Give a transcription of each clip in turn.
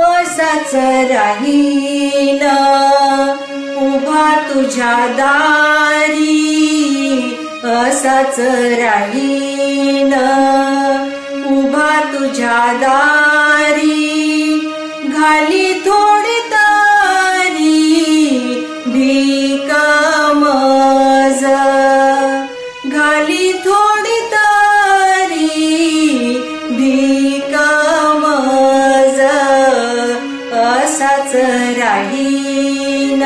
असाच राहीन उभा तुझ्या दारी, असाच राहीन उभा तुझ्या दारी, घाली थोडी तारी भीक मज, घाली थोडी तारी भीक मज, असाच राहीन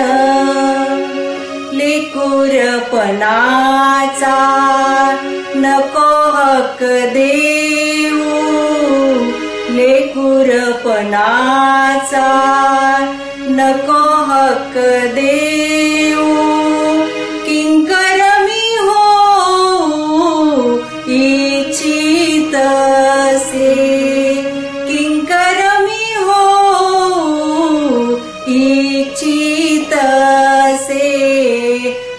लेकरपणाचा नको हक्क देऊ, लेकरपणाचा नको हक्क देऊ, किंकर मी होऊ इच्छित से, किंकर मी होऊ इच्छित से,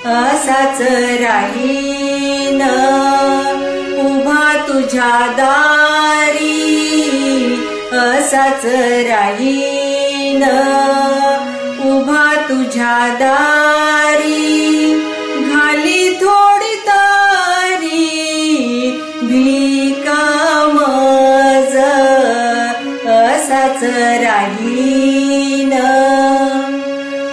असाच राहीन उभा तुझ्या दारी, असाच राहीन उभा तुझ्या दारी, घाली थोडी तारी भीक मज, असाच राहीन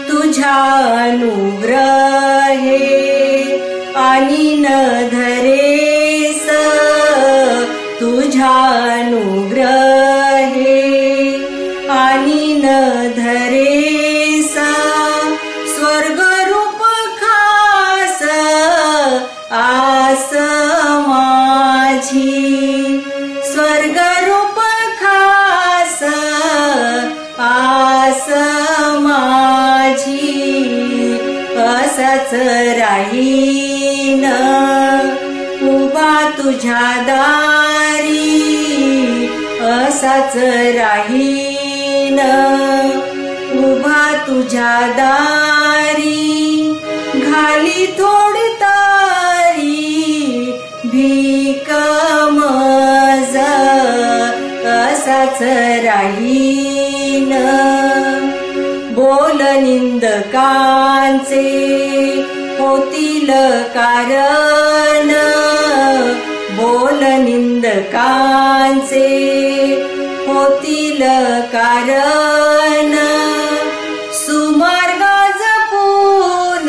तुझ्या अनुग्रहे आणि न धरेस, तुझ्या अनुग्रहे आणि न धरेस, स्वर्गरूप खास आस माझी, स्वर्गरूप खास आस माझी, असाच राहीन उभा तुझ्या दारी, असाच राहीन उभा तुझ्या दारी, घाली थोडी तारी भीक मज, असाच राहीन बोल निंदकांचे होतील कारण, बोल निंदकांचे होतील कारण, सुमार्ग जपून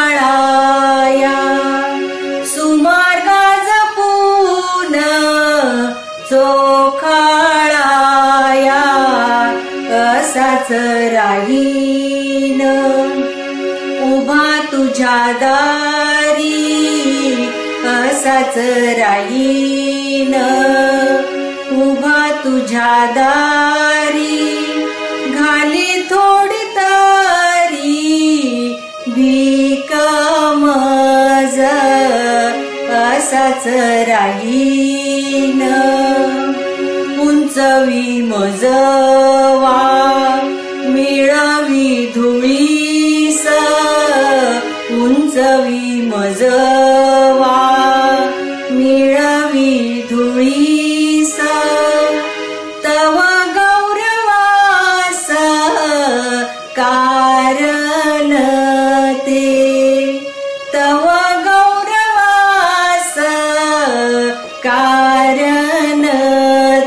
चोखाळाया, सुमार्ग जपून चोखाळाया, असाच राहीन उभा तुझ्या दारी, असाच राहीन उभा तुझ्या दारी, घाली थोडी तारी भीक मज, असाच राहीन उंचवी मजवा मिळवी धुळीस, उंचवी मजवा मिळवी धुळीस, तव गौरवास कारण ते, तव गौरवास कारण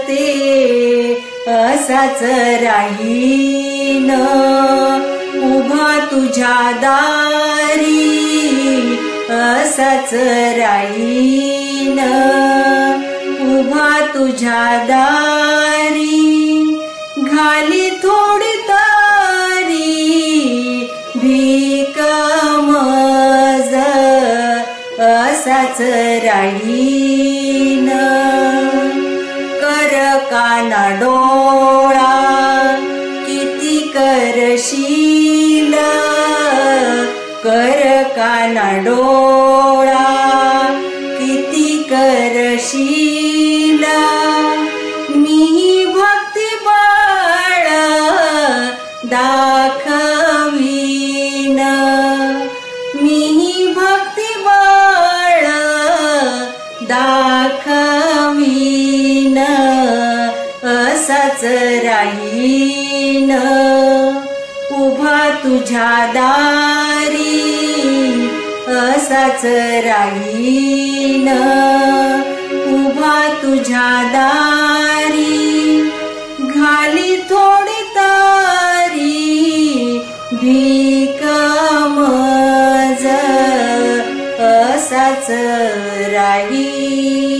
ते, असाच राहीन उभा तुझ्या दारी, असाच राहीन उभा तुझ्या दारी, घाली थोडी तारी भीक मज, असाच राहीन डोळा किती करशील कर काना डोळा किती करशील मी भक्ती बळ दाखवीन मी भक्ती बळ दाखवीन असाच राहीन उभा तुझ्या दारी असाच राहीन उभा तुझ्या दारी घाली थोडी तारी भीक मज असाच राहीन